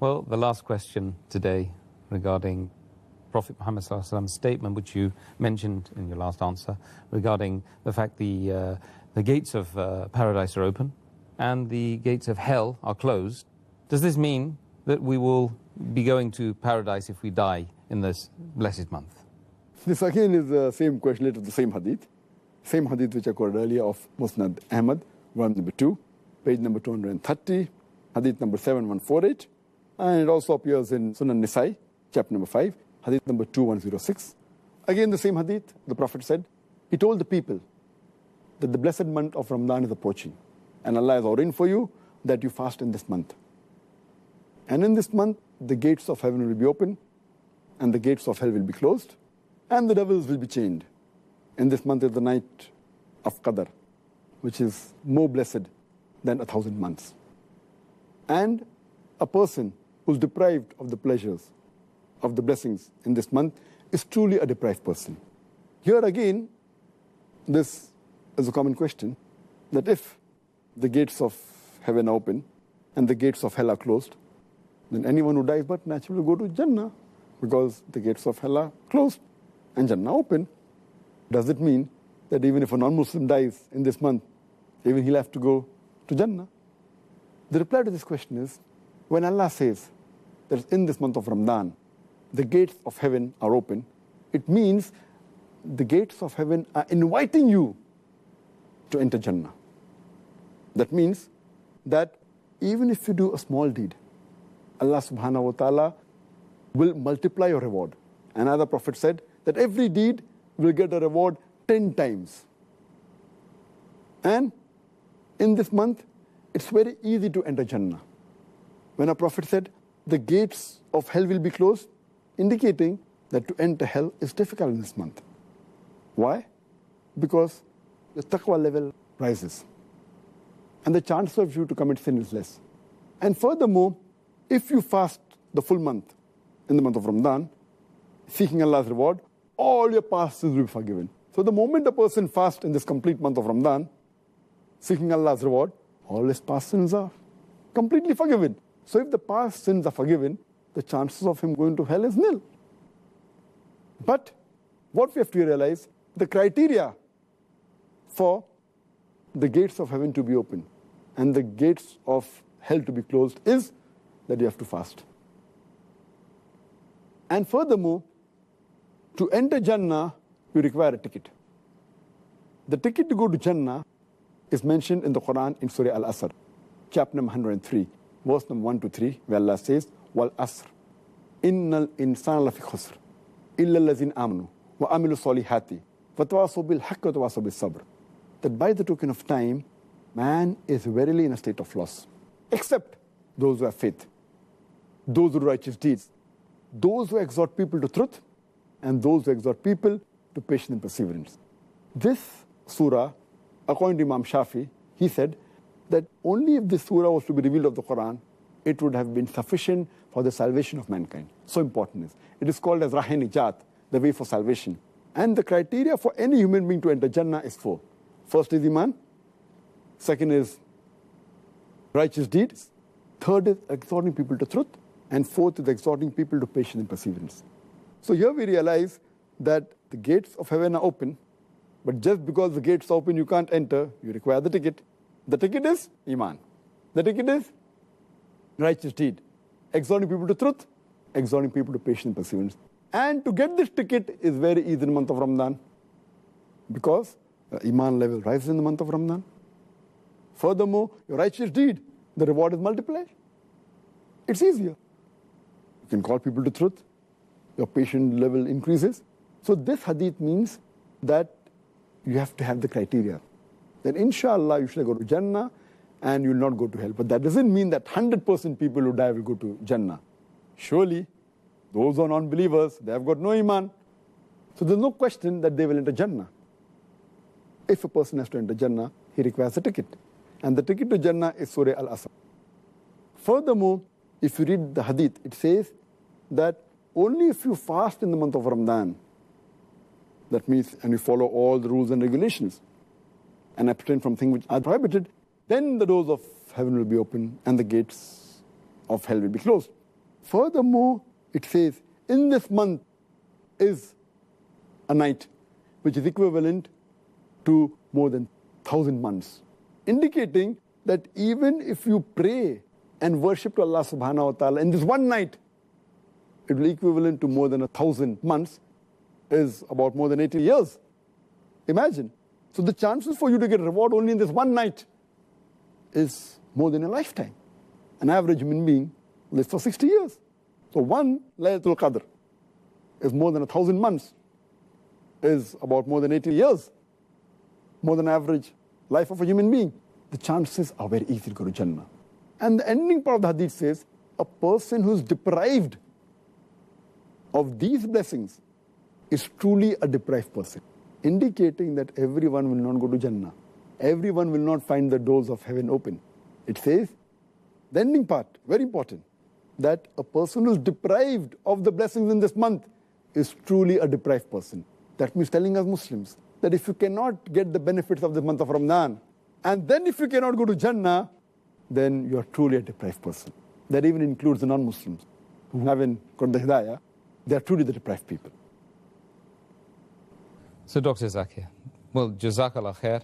Well, the last question today regarding Prophet Muhammad ﷺ's statement, which you mentioned in your last answer, regarding the fact the gates of paradise are open and the gates of hell are closed. Does this mean that we will be going to paradise if we die in this blessed month? This again is the same question related to the same hadith. Same hadith which I quoted earlier of Musnad Ahmad, volume number 2, page number 230, hadith number 7148. And it also appears in Sunan Nisai, chapter number 5, hadith number 2106. Again the same hadith, the Prophet said, he told the people that the blessed month of Ramadan is approaching. And Allah has ordained for you that you fast in this month. And in this month, the gates of heaven will be open, and the gates of hell will be closed, and the devils will be chained. In this month is the night of Qadr, which is more blessed than 1,000 months. And a person who's deprived of the pleasures, of the blessings in this month, is truly a deprived person. Here again, this is a common question, that if the gates of heaven are open and the gates of hell are closed, then anyone who dies but naturally will go to Jannah, because the gates of hell are closed and Jannah open. Does it mean that even if a non-Muslim dies in this month, even he'll have to go to Jannah? The reply to this question is, when Allah says that in this month of Ramadan, the gates of heaven are open, it means the gates of heaven are inviting you to enter Jannah. That means that even if you do a small deed, Allah subhanahu wa ta'ala will multiply your reward. Another Prophet said that every deed will get a reward 10 times. And in this month, it's very easy to enter Jannah. When a Prophet said the gates of hell will be closed, indicating that to enter hell is difficult in this month. Why? Because the taqwa level rises, and the chance of you to commit sin is less. And furthermore, if you fast the full month, in the month of Ramadan, seeking Allah's reward, all your past sins will be forgiven. So the moment a person fasts in this complete month of Ramadan, seeking Allah's reward, all his past sins are completely forgiven. So if the past sins are forgiven, the chances of him going to hell is nil. But what we have to realize, the criteria for the gates of heaven to be open and the gates of hell to be closed is that you have to fast. And furthermore, to enter Jannah, you require a ticket. The ticket to go to Jannah is mentioned in the Quran in Surah Al-Asr, chapter number 103, verse number 1 to 3, where Allah says, Wal Asr, Innal insana lafi khusr, illa allazina amanu, wa amilu salihati, wa tawasaw bil haqqi wa tawasaw bis sabr. That by the token of time, man is verily in a state of loss, except those who have faith, those who do righteous deeds, those who exhort people to truth, and those who exhort people to patience and perseverance. This surah, according to Imam Shafi, he said that only if this surah was to be revealed of the Quran, it would have been sufficient for the salvation of mankind. So important is. It is called as Rahe-Nijat, the way for salvation. And the criteria for any human being to enter Jannah is 4. First is Iman. Second is righteous deeds. Third is exhorting people to truth. And fourth is exhorting people to patience and perseverance. So here we realize that the gates of heaven are open, but just because the gates are open, you can't enter. You require the ticket. The ticket is Iman. The ticket is righteous deed. Exhorting people to truth, exhorting people to patience and perseverance. And to get this ticket is very easy in the month of Ramadan, because the Iman level rises in the month of Ramadan. Furthermore, your righteous deed, the reward is multiplied. It's easier. You can call people to truth. Your patient level increases. So this hadith means that you have to have the criteria. Then inshallah you shall go to Jannah and you will not go to hell. But that doesn't mean that 100% people who die will go to Jannah. Surely, those who are non-believers, they have got no Iman. So there's no question that they will enter Jannah. If a person has to enter Jannah, he requires a ticket. And the ticket to Jannah is Surah Al-Asr. Furthermore, if you read the hadith, it says that only if you fast in the month of Ramadan, that means, and you follow all the rules and regulations, and abstain from things which are prohibited, then the doors of heaven will be open and the gates of hell will be closed. Furthermore, it says, in this month is a night, which is equivalent to more than 1,000 months, indicating that even if you pray and worship to Allah subhanahu wa ta'ala in this one night, it will be equivalent to more than 1,000 months, is about more than 80 years. Imagine. So the chances for you to get reward only in this one night is more than a lifetime. An average human being lives for 60 years. So one Laylatul Qadr is more than 1,000 months, is about more than 80 years, more than average life of a human being. The chances are very easy to go to Jannah. And the ending part of the hadith says, a person who's deprived of these blessings is truly a deprived person, indicating that everyone will not go to Jannah. Everyone will not find the doors of heaven open. It says, the ending part, very important, that a person who's deprived of the blessings in this month is truly a deprived person. That means telling us Muslims that if you cannot get the benefits of the month of Ramadan, and then if you cannot go to Jannah, then you are truly a deprived person. That even includes the non-Muslims who haven't got the Hidayah. They are truly the deprived people. So Dr. Zakir, well, Jazakallah khair.